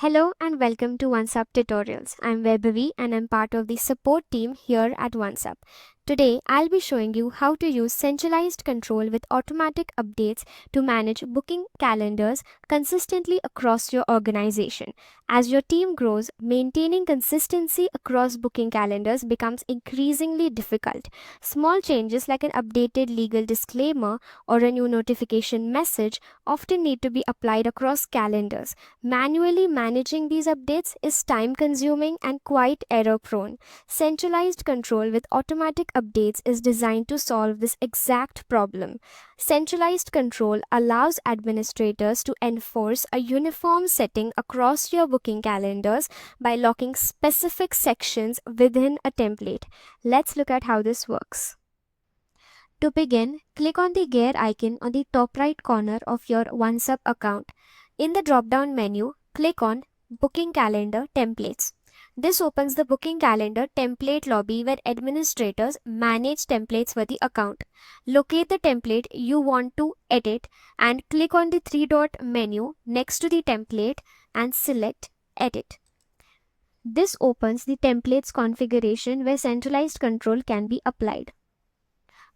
Hello and welcome to OnceHub Tutorials. I'm Vaibhavi and I'm part of the support team here at OnceHub. Today, I'll be showing you how to use centralized control with automatic updates to manage booking calendars consistently across your organization. As your team grows, maintaining consistency across booking calendars becomes increasingly difficult. Small changes like an updated legal disclaimer or a new notification message often need to be applied across calendars. Manually managing these updates is time consuming and quite error prone. Centralized control with automatic updates is designed to solve this exact problem. Centralized control allows administrators to enforce a uniform setting across your booking calendars by locking specific sections within a template. Let's look at how this works. To begin, click on the gear icon on the top right corner of your OnceHub account. In the drop-down menu, click on Booking Calendar Templates. This opens the Booking Calendar Template Lobby where administrators manage templates for the account. Locate the template you want to edit and click on the three-dot menu next to the template and select Edit. This opens the template's configuration where centralized control can be applied.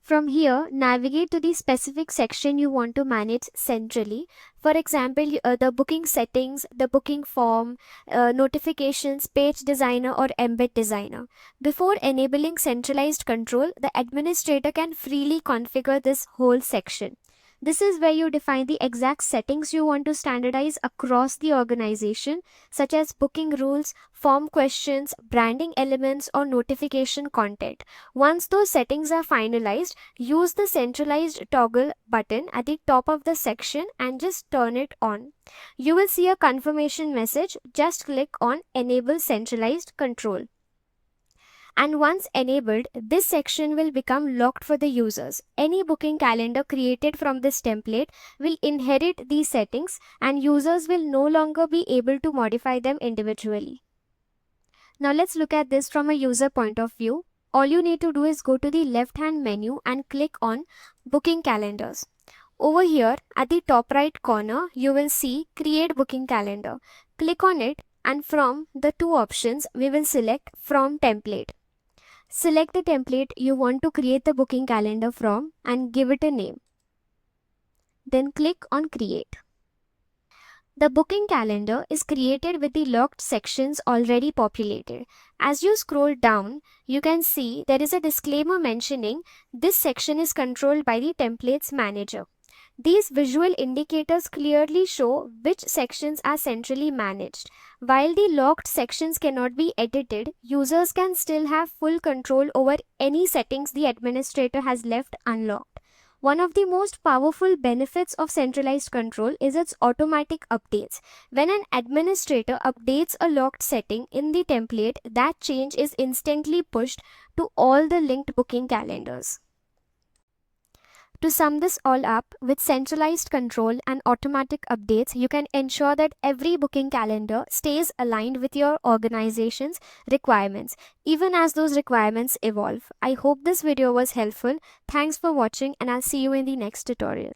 From here, navigate to the specific section you want to manage centrally. For example, the booking settings, the booking form, notifications, page designer or embed designer. Before enabling centralized control, the administrator can freely configure this whole section. This is where you define the exact settings you want to standardize across the organization, such as booking rules, form questions, branding elements, or notification content. Once those settings are finalized, use the centralized toggle button at the top of the section and just turn it on. You will see a confirmation message. Just click on Enable Centralized Control. And once enabled, this section will become locked for the users. Any booking calendar created from this template will inherit these settings and users will no longer be able to modify them individually. Now let's look at this from a user point of view. All you need to do is go to the left-hand menu and click on Booking Calendars. Over here at the top right corner, you will see Create Booking Calendar. Click on it and from the two options, we will select From Template. Select the template you want to create the booking calendar from and give it a name. Then click on Create. The booking calendar is created with the locked sections already populated. As you scroll down, you can see there is a disclaimer mentioning this section is controlled by the templates manager. These visual indicators clearly show which sections are centrally managed. While the locked sections cannot be edited, users can still have full control over any settings the administrator has left unlocked. One of the most powerful benefits of centralized control is its automatic updates. When an administrator updates a locked setting in the template, that change is instantly pushed to all the linked booking calendars. To sum this all up, with centralized control and automatic updates, you can ensure that every booking calendar stays aligned with your organization's requirements, even as those requirements evolve. I hope this video was helpful. Thanks for watching and I'll see you in the next tutorial.